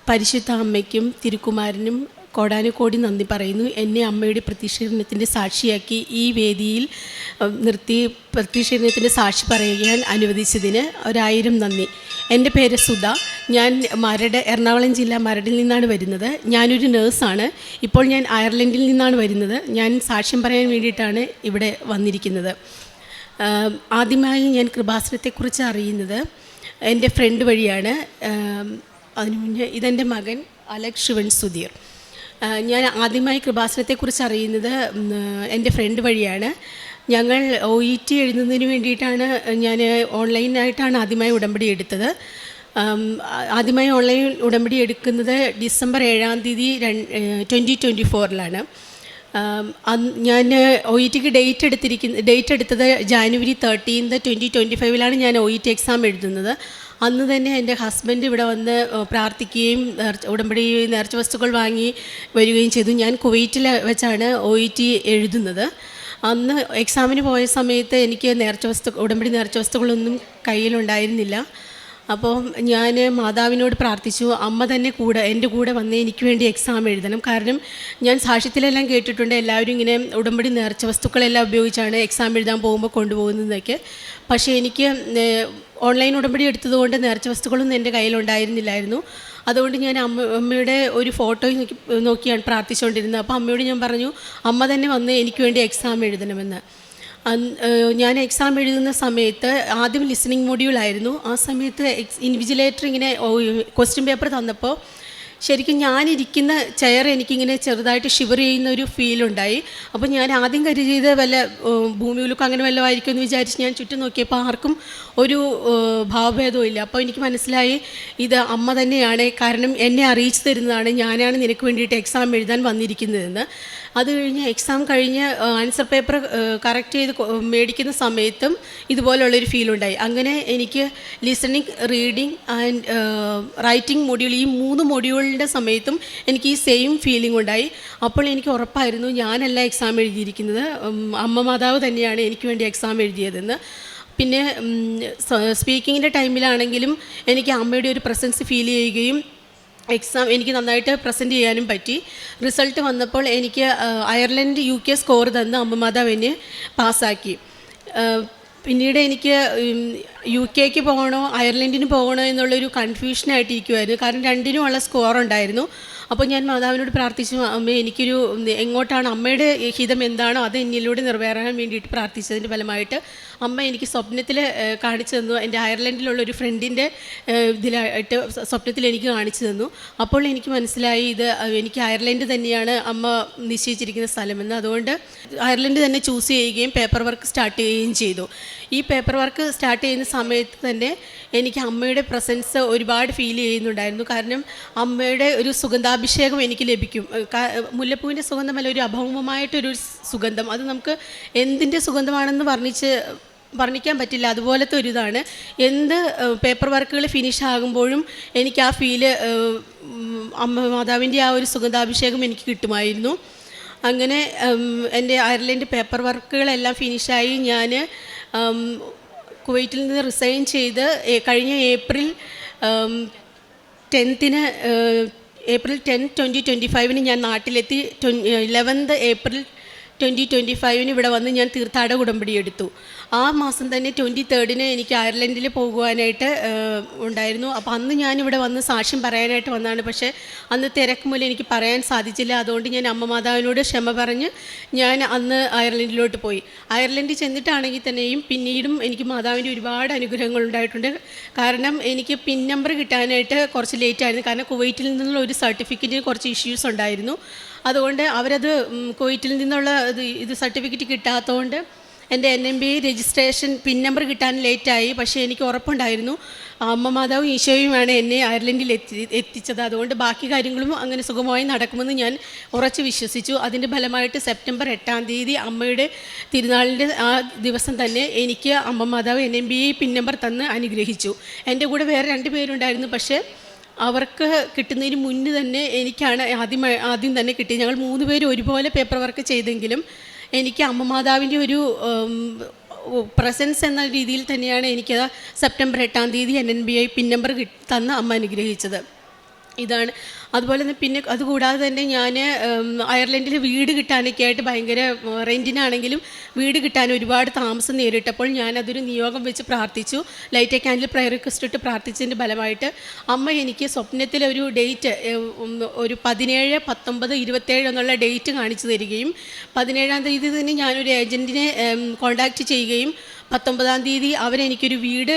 പരിശുദ്ധ അമ്മയ്ക്കും തിരുക്കുമാരനും കോടാനുകോടി നന്ദി പറയുന്നു. എന്നെ അമ്മയുടെ പ്രത്യക്ഷീകരണത്തിൻ്റെ സാക്ഷിയാക്കി ഈ വേദിയിൽ നിർത്തി പ്രത്യക്ഷീകരണത്തിൻ്റെ സാക്ഷി പറയാൻ അനുവദിച്ചതിന് 1000 നന്ദി. എൻ്റെ പേര് സുധ. ഞാൻ എറണാകുളം ജില്ല മരടിൽ നിന്നാണ് വരുന്നത്. ഞാനൊരു നേഴ്സാണ്. ഇപ്പോൾ ഞാൻ അയർലൻഡിൽ നിന്നാണ് വരുന്നത്. ഞാൻ സാക്ഷ്യം പറയാൻ വേണ്ടിയിട്ടാണ് ഇവിടെ വന്നിരിക്കുന്നത്. ആദ്യമായി ഞാൻ കൃപാസനത്തെക്കുറിച്ച് അറിയുന്നത് എൻ്റെ ഫ്രണ്ട് വഴിയാണ്. അതിനു മുന്നേ ഇതെൻ്റെ മകൻ അലക്സ് ശിവൻ സുധീർ. ഞാൻ ആദ്യമായി കൃപാസനത്തെക്കുറിച്ച് അറിയുന്നത് എൻ്റെ ഫ്രണ്ട് വഴിയാണ്. ഞങ്ങൾ OET എഴുതുന്നതിന് വേണ്ടിയിട്ടാണ് ഞാൻ ഓൺലൈനായിട്ടാണ് ആദ്യമായി ഉടമ്പടി എടുത്തത്. ആദ്യമായി ഓൺലൈൻ ഉടമ്പടി എടുക്കുന്നത് ഡിസംബർ 7-ാം തീയതി 2024 ഞാൻ OETക്ക് ഡേറ്റ് എടുത്തത് ജാനുവരി 13, 2025 ഞാൻ OET എക്സാം എഴുതുന്നത്. അന്ന് തന്നെ എൻ്റെ ഹസ്ബൻഡ് ഇവിടെ വന്ന് പ്രാർത്ഥിക്കുകയും ഉടമ്പടി നേർച്ച വസ്തുക്കൾ വാങ്ങി വരികയും ചെയ്തു. ഞാൻ കുവൈറ്റിൽ വെച്ചാണ് OET എഴുതുന്നത്. അന്ന് എക്സാമിന് പോയ സമയത്ത് എനിക്ക് ഉടമ്പടി നേർച്ച വസ്തുക്കളൊന്നും കയ്യിലുണ്ടായിരുന്നില്ല. അപ്പോൾ ഞാൻ മാതാവിനോട് പ്രാർത്ഥിച്ചു, അമ്മ തന്നെ എൻ്റെ കൂടെ വന്ന് എനിക്ക് വേണ്ടി എക്സാം എഴുതണം. കാരണം ഞാൻ സാക്ഷ്യത്തിലെല്ലാം കേട്ടിട്ടുണ്ട്, എല്ലാവരും ഇങ്ങനെ ഉടമ്പടി നേർച്ച വസ്തുക്കളെല്ലാം ഉപയോഗിച്ചാണ് എക്സാം എഴുതാൻ പോകുമ്പോൾ കൊണ്ടുപോകുന്നതൊക്കെ. പക്ഷേ എനിക്ക് ഓൺലൈൻ ഉടമ്പടി എടുത്തതുകൊണ്ട് നേർച്ച വസ്തുക്കളൊന്നും എൻ്റെ കയ്യിലുണ്ടായിരുന്നില്ലായിരുന്നു. അതുകൊണ്ട് ഞാൻ അമ്മയുടെ ഒരു ഫോട്ടോ നോക്കിയാണ് പ്രാർത്ഥിച്ചുകൊണ്ടിരുന്നത്. അപ്പോൾ അമ്മയോട് ഞാൻ പറഞ്ഞു, അമ്മ തന്നെ വന്ന് എനിക്ക് വേണ്ടി എക്സാം എഴുതണമെന്ന്. ഞാൻ എക്സാം എഴുതുന്ന സമയത്ത് ആദ്യം ലിസണിങ് മൊഡ്യൂളായിരുന്നു. ആ സമയത്ത് ഇൻവിജിലേറ്റർ ഇങ്ങനെ ക്വസ്റ്റ്യൻ പേപ്പർ തന്നപ്പോൾ ശരിക്കും ഞാനിരിക്കുന്ന ചെയർ എനിക്കിങ്ങനെ ചെറുതായിട്ട് ഷിവർ ചെയ്യുന്ന ഒരു ഫീലുണ്ടായി. അപ്പോൾ ഞാൻ ആദ്യം കരുതിയത് വല്ല ഭൂമിയിലൊക്കെ അങ്ങനെ വല്ലതും ആയിരിക്കുമെന്ന് വിചാരിച്ച് ഞാൻ ചുറ്റും നോക്കിയപ്പോൾ ആർക്കും ഒരു ഭാവഭേദവും ഇല്ല. അപ്പോൾ എനിക്ക് മനസ്സിലായി ഇത് അമ്മ തന്നെയാണ്, കാരണം എന്നെ അറിയിച്ചു തരുന്നതാണ്, ഞാനാണ് നിനക്ക് വേണ്ടിയിട്ട് എക്സാം എഴുതാൻ വന്നിരിക്കുന്നതെന്ന്. അത് കഴിഞ്ഞ് എക്സാം കഴിഞ്ഞ് ആൻസർ പേപ്പർ കറക്റ്റ് ചെയ്ത് മേടിക്കുന്ന സമയത്തും ഇതുപോലുള്ളൊരു ഫീലുണ്ടായി. അങ്ങനെ എനിക്ക് listening, reading and writing module, ഈ 3 മൊഡ്യൂളിൻ്റെ സമയത്തും എനിക്ക് ഈ സെയിം ഫീലിംഗ് ഉണ്ടായി. അപ്പോൾ എനിക്ക് ഉറപ്പായിരുന്നു ഞാനല്ല എക്സാം എഴുതിയിരിക്കുന്നത്, അമ്മ മാതാവ് തന്നെയാണ് എനിക്ക് വേണ്ടി എക്സാം എഴുതിയതെന്ന്. പിന്നെ സ്പീക്കിങ്ങിൻ്റെ ടൈമിലാണെങ്കിലും എനിക്ക് അമ്മയുടെ ഒരു പ്രസൻസ് ഫീൽ ചെയ്യുകയും എക്സാം എനിക്ക് നന്നായിട്ട് പ്രസൻറ്റ് ചെയ്യാനും പറ്റി. റിസൾട്ട് വന്നപ്പോൾ എനിക്ക് അയർലൻഡ് UK സ്കോർ തന്ന് അമ്മ മാതാവ് എന്നെ പാസ്സാക്കി. പിന്നീട് എനിക്ക് UK പോകണോ അയർലൻഡിന് പോകണോ എന്നുള്ളൊരു കൺഫ്യൂഷനായിട്ടിരിക്കുമായിരുന്നു. കാരണം രണ്ടിനുമുള്ള സ്കോർ ഉണ്ടായിരുന്നു. അപ്പോൾ ഞാൻ മാതാവിനോട് പ്രാർത്ഥിച്ചു, അമ്മ എനിക്കൊരു എങ്ങോട്ടാണ് അമ്മയുടെ ഹിതം എന്താണോ അത് എന്നിലൂടെ നിറവേറാൻ വേണ്ടിയിട്ട് പ്രാർത്ഥിച്ചതിൻ്റെ ഫലമായിട്ട് അമ്മ എനിക്ക് സ്വപ്നത്തിൽ കാണിച്ചു തന്നു. എൻ്റെ അയർലൻഡിലുള്ളൊരു ഫ്രണ്ടിൻ്റെ ഇതിലായിട്ട് സ്വപ്നത്തിൽ എനിക്ക് കാണിച്ചു തന്നു. അപ്പോൾ എനിക്ക് മനസ്സിലായി ഇത് എനിക്ക് അയർലൻഡ് തന്നെയാണ് അമ്മ നിശ്ചയിച്ചിരിക്കുന്ന സ്ഥലമെന്ന്. അതുകൊണ്ട് അയർലൻഡ് തന്നെ ചൂസ് ചെയ്യുകയും പേപ്പർ വർക്ക് സ്റ്റാർട്ട് ചെയ്യുകയും ചെയ്തു. ഈ പേപ്പർ വർക്ക് സ്റ്റാർട്ട് ചെയ്യുന്ന സമയത്ത് തന്നെ എനിക്ക് അമ്മയുടെ പ്രസൻസ് ഒരുപാട് ഫീൽ ചെയ്യുന്നുണ്ടായിരുന്നു. കാരണം അമ്മയുടെ ഒരു സുഗന്ധാഭിഷേകം എനിക്ക് ലഭിക്കും. മുല്ലപ്പൂവിൻ്റെ സുഗന്ധമല്ല, ഒരു അഭൗമമായിട്ടൊരു സുഗന്ധം. അത് നമുക്ക് എന്തിൻ്റെ സുഗന്ധമാണെന്ന് വർണ്ണിക്കാൻ പറ്റില്ല, അതുപോലത്തെ ഒരു ഇതാണ്. എന്ത് പേപ്പർ വർക്കുകൾ ഫിനിഷ് ആകുമ്പോഴും എനിക്ക് ആ ഫീല്, അമ്മ മാതാവിൻ്റെ ആ ഒരു സുഗന്ധാഭിഷേകം എനിക്ക് കിട്ടുമായിരുന്നു. അങ്ങനെ എൻ്റെ അയർലൻഡ് പേപ്പർ വർക്കുകളെല്ലാം ഫിനിഷായി. ഞാൻ കുവൈറ്റിൽ നിന്ന് റിസൈൻ ചെയ്ത് കഴിഞ്ഞ ഏപ്രിൽ 10, 2025 ഞാൻ നാട്ടിലെത്തി. 11 ഏപ്രിൽ 2025 ഇവിടെ വന്ന് ഞാൻ തീർത്ഥാടക ഉടമ്പടി എടുത്തു. ആ മാസം തന്നെ 23 എനിക്ക് അയർലൻഡിൽ പോകുവാനായിട്ട് ഉണ്ടായിരുന്നു. അപ്പോൾ അന്ന് ഞാനിവിടെ വന്ന് സാക്ഷ്യം പറയാനായിട്ട് വന്നതാണ്. പക്ഷേ അന്ന് തിരക്ക് മൂലം എനിക്ക് പറയാൻ സാധിച്ചില്ല. അതുകൊണ്ട് ഞാൻ അമ്മ മാതാവിനോട് ക്ഷമ പറഞ്ഞ് ഞാൻ അന്ന് അയർലൻഡിലോട്ട് പോയി. അയർലൻഡിൽ ചെന്നിട്ടാണെങ്കിൽ തന്നെയും പിന്നീടും എനിക്ക് മാതാവിൻ്റെ ഒരുപാട് അനുഗ്രഹങ്ങൾ ഉണ്ടായിട്ടുണ്ട്. കാരണം എനിക്ക് പിൻ നമ്പർ കിട്ടാനായിട്ട് കുറച്ച് ലേറ്റായിരുന്നു. കാരണം കുവൈറ്റിൽ നിന്നുള്ള ഒരു സർട്ടിഫിക്കറ്റിന് കുറച്ച് ഇഷ്യൂസ് ഉണ്ടായിരുന്നു. അതുകൊണ്ട് അവരത് കുവൈറ്റിൽ നിന്നുള്ള ഇത് സർട്ടിഫിക്കറ്റ് കിട്ടാത്തതുകൊണ്ട് എൻ്റെ NMBA രജിസ്ട്രേഷൻ പിൻ നമ്പർ കിട്ടാൻ ലേറ്റായി. പക്ഷേ എനിക്ക് ഉറപ്പുണ്ടായിരുന്നു അമ്മ മാതാവും ഈശോയുമാണ് എന്നെ അയർലൻഡിൽ എത്തിച്ചത്. അതുകൊണ്ട് ബാക്കി കാര്യങ്ങളും അങ്ങനെ സുഗമമായി നടക്കുമെന്ന് ഞാൻ ഉറച്ച് വിശ്വസിച്ചു. അതിൻ്റെ ഫലമായിട്ട് സെപ്റ്റംബർ 8-ാം തീയതി അമ്മയുടെ തിരുനാളിൻ്റെ ആ ദിവസം തന്നെ എനിക്ക് അമ്മ മാതാവ് NMBA പിൻ നമ്പർ തന്ന് അനുഗ്രഹിച്ചു. എൻ്റെ കൂടെ വേറെ 2 പേരുണ്ടായിരുന്നു. പക്ഷേ അവർക്ക് കിട്ടുന്നതിന് മുന്നേ തന്നെ എനിക്കാണ് ആദ്യം തന്നെ കിട്ടി. ഞങ്ങൾ 3 പേരും ഒരുപോലെ പേപ്പർ വർക്ക് ചെയ്തെങ്കിലും എനിക്ക് അമ്മ മാതാവിൻ്റെ ഒരു പ്രസൻസ് എന്ന രീതിയിൽ തന്നെയാണ് എനിക്കത് സെപ്റ്റംബർ 8-ാം തീയതി NNBI പിൻ നമ്പർ തന്ന് അമ്മ അനുഗ്രഹിച്ചത്. ഇതാണ്. അതുപോലെ തന്നെ പിന്നെ അതുകൂടാതെ തന്നെ ഞാൻ അയർലൻഡിൽ വീട് കിട്ടാനൊക്കെ ആയിട്ട് ഭയങ്കര റെൻറ്റിനാണെങ്കിലും വീട് കിട്ടാൻ ഒരുപാട് താമസം നേരിട്ടപ്പോൾ ഞാനതൊരു നിയോഗം വെച്ച് പ്രാർത്ഥിച്ചു. Light a candle prayer request ഇട്ട് പ്രാർത്ഥിച്ചതിൻ്റെ ഫലമായിട്ട് അമ്മ എനിക്ക് സ്വപ്നത്തിലൊരു ഡേറ്റ് ഒരു 17, 19, 27 എന്നുള്ള ഡേറ്റ് കാണിച്ചു തരികയും 17-ാം തീയതി തന്നെ ഞാനൊരു ഏജൻറ്റിനെ കോൺടാക്റ്റ് ചെയ്യുകയും 19-ാം തീയതി അവരെനിക്കൊരു വീട്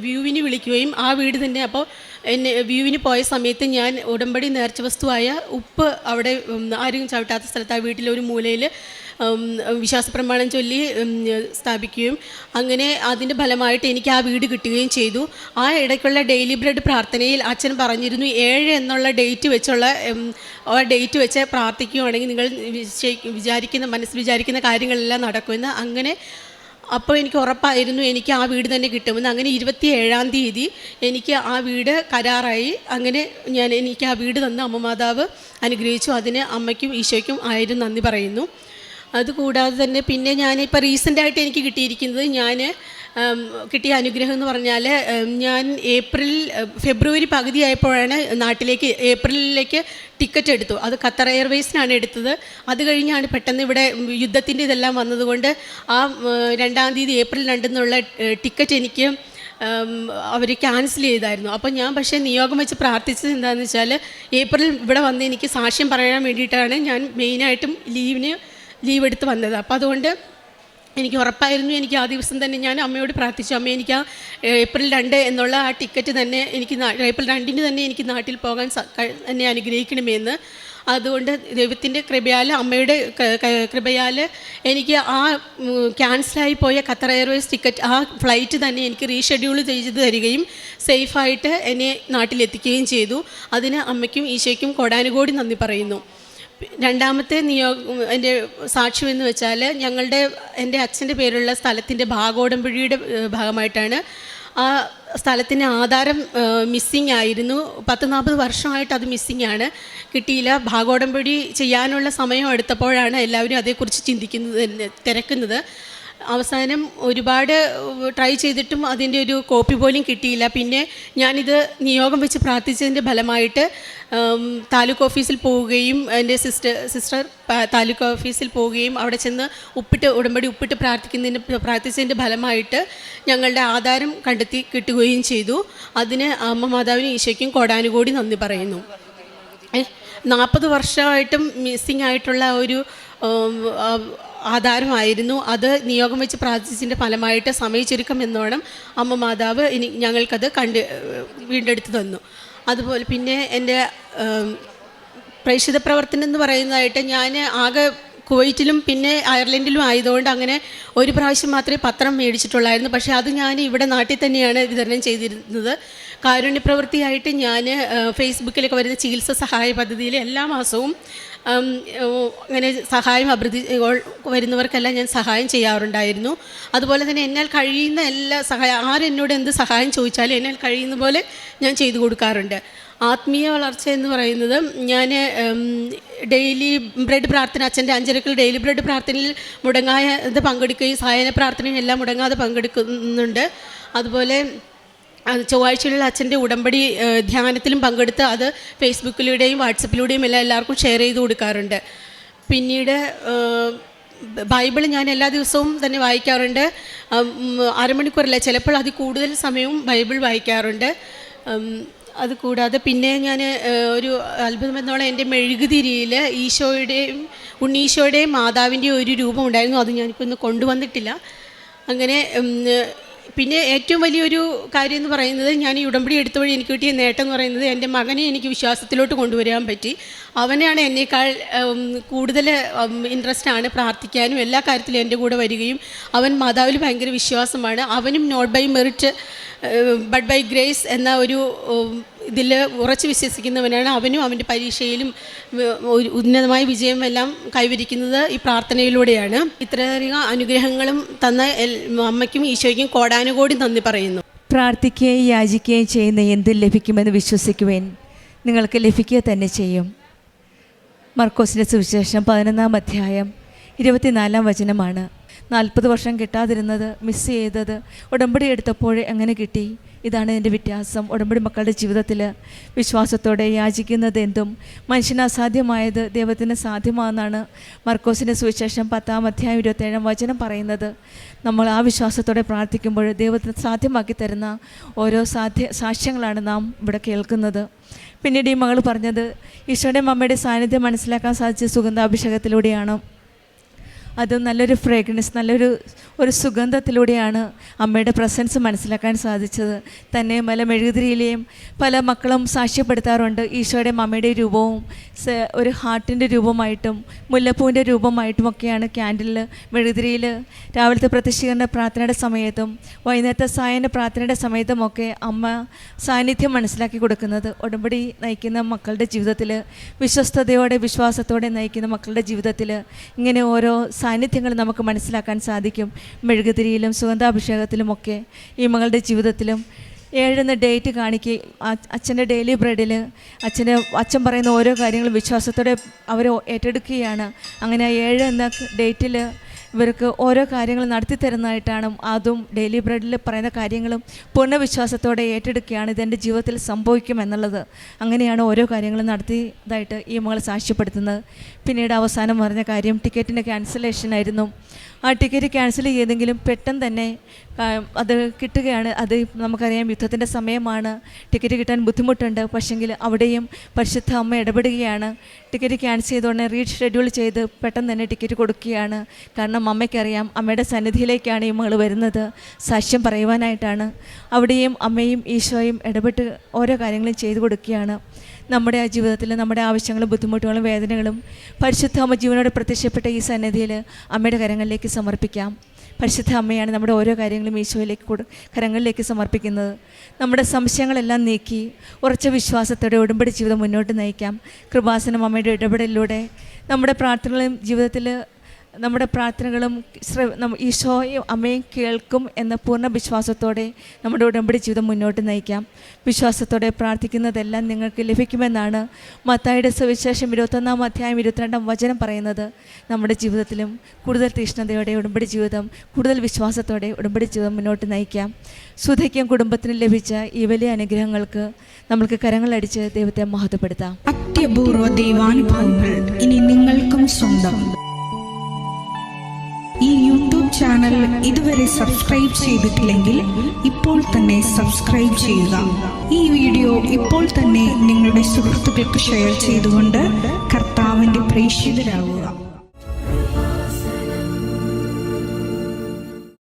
വ്യൂവിന് വിളിക്കുകയും ആ വീട് തന്നെ അപ്പോൾ എന്നെ വ്യൂവിന് പോയ സമയത്ത് ഞാൻ ഉടമ്പടി നേർച്ച വസ്തുവായ ഉപ്പ് അവിടെ ആരും ചവിട്ടാത്ത സ്ഥലത്ത് ആ വീട്ടിലെ ഒരു മൂലയിൽ വിശ്വാസപ്രമാണം ചൊല്ലി സ്ഥാപിക്കുകയും അങ്ങനെ അതിൻ്റെ ഫലമായിട്ട് എനിക്ക് ആ വീട് കിട്ടുകയും ചെയ്തു. ആ ഇടയ്ക്കുള്ള ഡെയിലി ബ്രെഡ് പ്രാർത്ഥനയിൽ അച്ഛൻ പറഞ്ഞിരുന്നു 7 എന്നുള്ള ഡേറ്റ് വെച്ചുള്ള ആ ഡേറ്റ് വെച്ച് പ്രാർത്ഥിക്കുകയാണെങ്കിൽ നിങ്ങൾ മനസ്സിൽ വിചാരിക്കുന്ന കാര്യങ്ങളെല്ലാം നടക്കുമെന്ന്. അങ്ങനെ അപ്പോൾ എനിക്ക് ഉറപ്പായിരുന്നു എനിക്ക് ആ വീട് തന്നെ കിട്ടുമെന്ന്. അങ്ങനെ 27-ാം തീയതി എനിക്ക് ആ വീട് കരാറായി. അങ്ങനെ എനിക്ക് ആ വീട് തന്ന് അമ്മ മാതാവ് അനുഗ്രഹിച്ചു. അതിന് അമ്മയ്ക്കും ഈശോയ്ക്കും ആയിരം നന്ദി പറയുന്നു. അതുകൂടാതെ തന്നെ പിന്നെ ഞാനിപ്പോൾ റീസെൻ്റായിട്ട് എനിക്ക് കിട്ടിയിരിക്കുന്നത് കിട്ടിയ അനുഗ്രഹം എന്ന് പറഞ്ഞാൽ ഞാൻ ഫെബ്രുവരി പകുതിയായപ്പോഴാണ് നാട്ടിലേക്ക് ഏപ്രിലിലേക്ക് ടിക്കറ്റ് എടുത്തു. അത് ഖത്തർ എയർവേസിനാണ് എടുത്തത്. അത് കഴിഞ്ഞാണ് പെട്ടെന്ന് ഇവിടെ യുദ്ധത്തിൻ്റെ ഇതെല്ലാം വന്നതുകൊണ്ട് ആ 2-ാം തീയതി ഏപ്രിൽ 2 ടിക്കറ്റ് എനിക്ക് അവർ ക്യാൻസൽ ചെയ്തായിരുന്നു. അപ്പോൾ ഞാൻ പക്ഷേ നിയോഗം വെച്ച് പ്രാർത്ഥിച്ചത് എന്താണെന്ന് വെച്ചാൽ ഏപ്രിൽ ഇവിടെ വന്ന് എനിക്ക് സാക്ഷ്യം പറയാൻ വേണ്ടിയിട്ടാണ് ഞാൻ മെയിനായിട്ടും ലീവ് എടുത്ത് വന്നത്. അപ്പോൾ അതുകൊണ്ട് എനിക്ക് ഉറപ്പായിരുന്നു എനിക്ക് ആ ദിവസം തന്നെ ഞാൻ അമ്മയോട് പ്രാർത്ഥിച്ചു, അമ്മ എനിക്ക് ആ ഏപ്രിൽ 2 എന്നുള്ള ആ ടിക്കറ്റ് തന്നെ ഏപ്രിൽ 2 തന്നെ എനിക്ക് നാട്ടിൽ പോകാൻ എന്നെ അനുഗ്രഹിക്കണമെന്ന്. അതുകൊണ്ട് ദൈവത്തിൻ്റെ കൃപയാൽ അമ്മയുടെ കൃപയാൽ എനിക്ക് ആ ക്യാൻസലായി പോയ ഖത്തർ എയർവേസ് ടിക്കറ്റ് ആ ഫ്ലൈറ്റ് തന്നെ എനിക്ക് റീഷെഡ്യൂൾ ചെയ്ത് തരികയും സേഫായിട്ട് എന്നെ നാട്ടിലെത്തിക്കുകയും ചെയ്തു. അതിന് അമ്മയ്ക്കും ഈശോയ്ക്കും കോടാനുകോടി നന്ദി പറയുന്നു. രണ്ടാമത്തെ എൻ്റെ സാക്ഷ്യം എന്ന് വെച്ചാൽ എൻ്റെ അച്ഛൻ്റെ പേരുള്ള സ്ഥലത്തിൻ്റെ ഭാഗോടമ്പഴിയുടെ ഭാഗമായിട്ടാണ്. ആ സ്ഥലത്തിൻ്റെ ആധാരം മിസ്സിങ് ആയിരുന്നു. 40-40 വർഷമായിട്ട് അത് മിസ്സിങ് ആണ്, കിട്ടിയില്ല. ഭാഗോടമ്പടി ചെയ്യാനുള്ള സമയം എടുത്തപ്പോഴാണ് എല്ലാവരും അതേക്കുറിച്ച് തിരക്കുന്നത്. അവസാനം ഒരുപാട് ട്രൈ ചെയ്തിട്ടും അതിൻ്റെ ഒരു കോപ്പി പോലും കിട്ടിയില്ല. പിന്നെ ഞാനിത് നിയോഗം വെച്ച് പ്രാർത്ഥിച്ചതിൻ്റെ ഫലമായിട്ട് താലൂക്ക് ഓഫീസിൽ പോവുകയും എൻ്റെ സിസ്റ്റർ താലൂക്ക് ഓഫീസിൽ പോവുകയും അവിടെ ചെന്ന് ഉടമ്പടി ഉപ്പിട്ട് പ്രാർത്ഥിച്ചതിൻ്റെ ഫലമായിട്ട് ഞങ്ങളുടെ ആധാരം കണ്ടെത്തി കിട്ടുകയും ചെയ്തു. അതിന് അമ്മ മാതാവിനും ഈശോയ്ക്കും കോടാനുകോടി നന്ദി പറയുന്നു. 40 വർഷമായിട്ടും മിസ്സിങ് ആയിട്ടുള്ള ഒരു ആധാരമായിരുന്നു. അത് നിയോഗം വെച്ച് പ്രാർത്ഥിച്ചതിൻ്റെ ഫലമായിട്ട് സമയചുരുക്കം എന്നോണം അമ്മ മാതാവ് ഞങ്ങൾക്കത് വീണ്ടെടുത്ത് തന്നു. അതുപോലെ പിന്നെ എൻ്റെ പ്രേക്ഷിത പ്രവർത്തനം എന്ന് പറയുന്നതായിട്ട് ഞാൻ ആകെ കുവൈറ്റിലും പിന്നെ അയർലൻഡിലും ആയതുകൊണ്ട് അങ്ങനെ ഒരു പ്രാവശ്യം മാത്രമേ പത്രം മേടിച്ചിട്ടുള്ളായിരുന്നു. പക്ഷേ അത് ഞാൻ ഇവിടെ നാട്ടിൽ തന്നെയാണ് വിതരണം ചെയ്തിരുന്നത്. കാരുണ്യപ്രവൃത്തിയായിട്ട് ഞാൻ ഫേസ്ബുക്കിലൊക്കെ വരുന്ന ചികിത്സ സഹായ പദ്ധതിയിൽ എല്ലാ മാസവും അങ്ങനെ സഹായം വരുന്നവർക്കെല്ലാം ഞാൻ സഹായം ചെയ്യാറുണ്ടായിരുന്നു. അതുപോലെ തന്നെ എന്നാൽ കഴിയുന്ന എല്ലാ ആരെന്നോട് എന്ത് സഹായം ചോദിച്ചാലും എന്നാൽ കഴിയുന്ന പോലെ ഞാൻ ചെയ്തു കൊടുക്കാറുണ്ട്. ആത്മീയ വളർച്ച എന്ന് പറയുന്നത് ഞാൻ ഡെയിലി ബ്രെഡ് പ്രാർത്ഥന, അച്ഛൻ്റെ 5 ഡെയിലി ബ്രെഡ് പ്രാർത്ഥനയിൽ മുടങ്ങാതെ പങ്കെടുക്കുകയും സായന പ്രാർത്ഥനയും എല്ലാം മുടങ്ങാതെ പങ്കെടുക്കുന്നുണ്ട്. അതുപോലെ ചൊവ്വാഴ്ചയിലുള്ള അച്ഛൻ്റെ ഉടമ്പടി ധ്യാനത്തിലും പങ്കെടുത്ത് അത് ഫേസ്ബുക്കിലൂടെയും വാട്സപ്പിലൂടെയും എല്ലാവർക്കും ഷെയർ ചെയ്ത് കൊടുക്കാറുണ്ട്. പിന്നീട് ബൈബിൾ ഞാൻ എല്ലാ ദിവസവും തന്നെ വായിക്കാറുണ്ട്. അരമണിക്കൂറല്ല, ചിലപ്പോൾ അതിൽ കൂടുതൽ സമയവും ബൈബിൾ വായിക്കാറുണ്ട്. അതുകൂടാതെ പിന്നെ ഞാൻ ഒരു അത്ഭുതം എന്നോളം എൻ്റെ മെഴുകുതിരിയിൽ ഉണ്ണീശോയുടെയും മാതാവിൻ്റെയും ഒരു രൂപം ഉണ്ടായിരുന്നു. അത് ഞാനിപ്പോൾ ഇന്ന് കൊണ്ടുവന്നിട്ടില്ല. അങ്ങനെ പിന്നെ ഏറ്റവും വലിയൊരു കാര്യം എന്ന് പറയുന്നത് ഞാൻ ഈ ഉടമ്പടി എടുത്ത വഴി എനിക്ക് കിട്ടിയ നേട്ടം എന്ന് പറയുന്നത് എൻ്റെ മകനെ എനിക്ക് വിശ്വാസത്തിലോട്ട് കൊണ്ടുവരാൻ പറ്റി. അവനാണ് എന്നേക്കാൾ കൂടുതൽ ഇൻട്രസ്റ്റാണ് പ്രാർത്ഥിക്കാനും എല്ലാ കാര്യത്തിലും എൻ്റെ കൂടെ വരികയും അവൻ മാതാവിൽ ഭയങ്കര വിശ്വാസമാണ്. അവനും not by merit but by grace എന്ന ഒരു ഇതിൽ ഉറച്ചു വിശ്വസിക്കുന്നവനാണ്. അവനും അവൻ്റെ പരീക്ഷയിലും ഉന്നതമായ വിജയം എല്ലാം കൈവരിക്കുന്നത് ഈ പ്രാർത്ഥനയിലൂടെയാണ്. ഇത്രയധികം അനുഗ്രഹങ്ങളും തന്ന അമ്മയ്ക്കും ഈശോയ്ക്കും കോടാനുകോടി നന്ദി പറയുന്നു. പ്രാർത്ഥിക്കുകയും യാചിക്കുകയും ചെയ്യുന്ന എന്തും ലഭിക്കുമെന്ന് വിശ്വസിക്കുവാൻ നിങ്ങൾക്ക് ലഭിക്കുക തന്നെ ചെയ്യും. മർക്കോസിൻ്റെ സുവിശേഷം 11-ാം അധ്യായം 24-ാം വചനമാണ്. 40 വർഷം കിട്ടാതിരുന്നത്, മിസ് ചെയ്തത് ഉടമ്പടി എടുത്തപ്പോൾ എങ്ങനെ കിട്ടി? ഇതാണ് എൻ്റെ വ്യത്യാസം. ഉടമ്പടി മക്കളുടെ ജീവിതത്തിൽ വിശ്വാസത്തോടെ യാചിക്കുന്നത് എന്തും മനുഷ്യന് അസാധ്യമായത് ദൈവത്തിന് സാധ്യമാണെന്നാണ് മർക്കോസിൻ്റെ സുവിശേഷം 10-ാം അധ്യായം 27-ാം വചനം പറയുന്നത്. നമ്മൾ ആ വിശ്വാസത്തോടെ പ്രാർത്ഥിക്കുമ്പോൾ ദൈവത്തിന് സാധ്യമാക്കി തരുന്ന ഓരോ സാക്ഷ്യങ്ങളാണ് നാം ഇവിടെ കേൾക്കുന്നത്. പിന്നീട് ഈ മകൾ പറഞ്ഞത് ഈശോയുടെയും അമ്മയുടെ സാന്നിധ്യം മനസ്സിലാക്കാൻ സാധിച്ച സുഗന്ധാഭിഷേകത്തിലൂടെയാണ്. അത് നല്ലൊരു ഫ്രേഗ്രൻസ്, ഒരു സുഗന്ധത്തിലൂടെയാണ് അമ്മയുടെ പ്രസൻസ് മനസ്സിലാക്കാൻ സാധിച്ചത്. തന്നെ മെഴുകുതിരിയിലെയും പല മക്കളും സാക്ഷ്യപ്പെടുത്താറുണ്ട്. ഈശോയുടെയും അമ്മയുടെ രൂപവും ഒരു ഹാർട്ടിൻ്റെ രൂപമായിട്ടും മുല്ലപ്പൂവിൻ്റെ രൂപമായിട്ടുമൊക്കെയാണ് ക്യാൻഡിലിൽ മെഴുകുതിരിയിൽ രാവിലത്തെ പ്രത്യക്ഷീകരണ പ്രാർത്ഥനയുടെ സമയത്തും വൈകുന്നേരത്തെ സായന പ്രാർത്ഥനയുടെ സമയത്തുമൊക്കെ അമ്മ സാന്നിധ്യം മനസ്സിലാക്കി കൊടുക്കുന്നത്. ഉടമ്പടി നയിക്കുന്ന മക്കളുടെ ജീവിതത്തിൽ, വിശ്വസ്തയോടെ വിശ്വാസത്തോടെ നയിക്കുന്ന മക്കളുടെ ജീവിതത്തിൽ ഇങ്ങനെ ഓരോ സാന്നിധ്യങ്ങൾ നമുക്ക് മനസ്സിലാക്കാൻ സാധിക്കും. മെഴുകുതിരിയിലും സുഗന്ധാഭിഷേകത്തിലുമൊക്കെ ഈ മകളുടെ ജീവിതത്തിലും 7 ഡേറ്റ് കാണിക്കുകയും അച്ഛൻ്റെ ഡെയിലി ബ്രെഡിൽ അച്ഛൻ പറയുന്ന ഓരോ കാര്യങ്ങളും വിശ്വാസത്തോടെ അവർ ഏറ്റെടുക്കുകയാണ്. അങ്ങനെ 7 എന്ന ഡേറ്റിൽ ഇവർക്ക് ഓരോ കാര്യങ്ങൾ നടത്തി തരുന്നതായിട്ടാണ്. അതും ഡെയിലി ബ്രെഡിൽ പറയുന്ന കാര്യങ്ങളും പൂർണ്ണ വിശ്വാസത്തോടെ ഏറ്റെടുക്കുകയാണ്. ഇതെൻ്റെ ജീവിതത്തിൽ സംഭവിക്കുമെന്നുള്ളത്. അങ്ങനെയാണ് ഓരോ കാര്യങ്ങളും നടത്തിയതായിട്ട് ഈ മകൾ സാക്ഷ്യപ്പെടുത്തുന്നത്. പിന്നീട് അവസാനം പറഞ്ഞ കാര്യം ടിക്കറ്റിൻ്റെ ക്യാൻസലേഷനായിരുന്നു. ആ ടിക്കറ്റ് ക്യാൻസൽ ചെയ്തെങ്കിലും പെട്ടെന്ന് തന്നെ അത് കിട്ടുകയാണ്. അത് നമുക്കറിയാം, യുദ്ധത്തിൻ്റെ സമയമാണ്, ടിക്കറ്റ് കിട്ടാൻ ബുദ്ധിമുട്ടുണ്ട്. പക്ഷെങ്കിൽ അവിടെയും പരിശുദ്ധ അമ്മ ഇടപെടുകയാണ്. ടിക്കറ്റ് ക്യാൻസൽ ചെയ്തുകൊണ്ട് റീഷെഡ്യൂൾ ചെയ്ത് പെട്ടെന്ന് തന്നെ ടിക്കറ്റ് കൊടുക്കുകയാണ്. കാരണം അമ്മയ്ക്കറിയാം അമ്മയുടെ സന്നിധിയിലേക്കാണ് ഈ മകൾ വരുന്നത്, സാക്ഷ്യം പറയുവാനായിട്ടാണ്. അവിടെയും അമ്മയും ഈശോയും ഇടപെട്ട് ഓരോ കാര്യങ്ങളും ചെയ്തു കൊടുക്കുകയാണ്. നമ്മുടെ ആ ജീവിതത്തിൽ നമ്മുടെ ആവശ്യങ്ങളും ബുദ്ധിമുട്ടുകളും വേദനകളും പരിശുദ്ധ അമ്മ ജീവനോടെ പ്രത്യക്ഷപ്പെട്ട ഈ സന്നിധിയിൽ അമ്മയുടെ കരങ്ങളിലേക്ക് സമർപ്പിക്കാം. പരിശുദ്ധ അമ്മയാണ് നമ്മുടെ ഓരോ കാര്യങ്ങളും ഈശോയിലേക്ക് കരങ്ങളിലേക്ക് സമർപ്പിക്കുന്നത്. നമ്മുടെ സംശയങ്ങളെല്ലാം നീക്കി ഉറച്ച വിശ്വാസത്തോടെ ഉടമ്പടി ജീവിതം മുന്നോട്ട് നയിക്കാം. കൃപാസനം അമ്മയുടെ ഇടപെടലിലൂടെ നമ്മുടെ പ്രാർത്ഥനകളും ഈശോയും അമ്മയും കേൾക്കും എന്ന പൂർണ്ണ വിശ്വാസത്തോടെ നമ്മുടെ ഉടമ്പടി ജീവിതം മുന്നോട്ട് നയിക്കാം. വിശ്വാസത്തോടെ പ്രാർത്ഥിക്കുന്നതെല്ലാം നിങ്ങൾക്ക് ലഭിക്കുമെന്നാണ് മത്തായിയുടെ സുവിശേഷം 21-ാം അധ്യായം 22-ാം വചനം പറയുന്നത്. നമ്മുടെ ജീവിതത്തിലും കൂടുതൽ തീഷ്ണതയോടെ ഉടമ്പടി ജീവിതം, കൂടുതൽ വിശ്വാസത്തോടെ ഉടമ്പടി ജീവിതം മുന്നോട്ട് നയിക്കാം. സുധയ്ക്കും കുടുംബത്തിനും ലഭിച്ച ഈ വലിയ അനുഗ്രഹങ്ങൾക്ക് നമ്മൾക്ക് കരങ്ങളടിച്ച് ദൈവത്തെ മഹത്വപ്പെടുത്താം. അത്യപൂർവ ദൈവാനുഭവങ്ങൾ ഇനി നിങ്ങൾക്കും സ്വന്തം. ഈ യൂട്യൂബ് ചാനൽ ഇതുവരെ സബ്സ്ക്രൈബ് ചെയ്തിട്ടില്ലെങ്കിൽ ഇപ്പോൾ തന്നെ സബ്സ്ക്രൈബ് ചെയ്യുക. ഈ വീഡിയോ ഇപ്പോൾ തന്നെ നിങ്ങളുടെ സുഹൃത്തുക്കൾക്ക് ഷെയർ ചെയ്തുകൊണ്ട് കർത്താവിൻ്റെ പ്രേക്ഷിതരാകുക.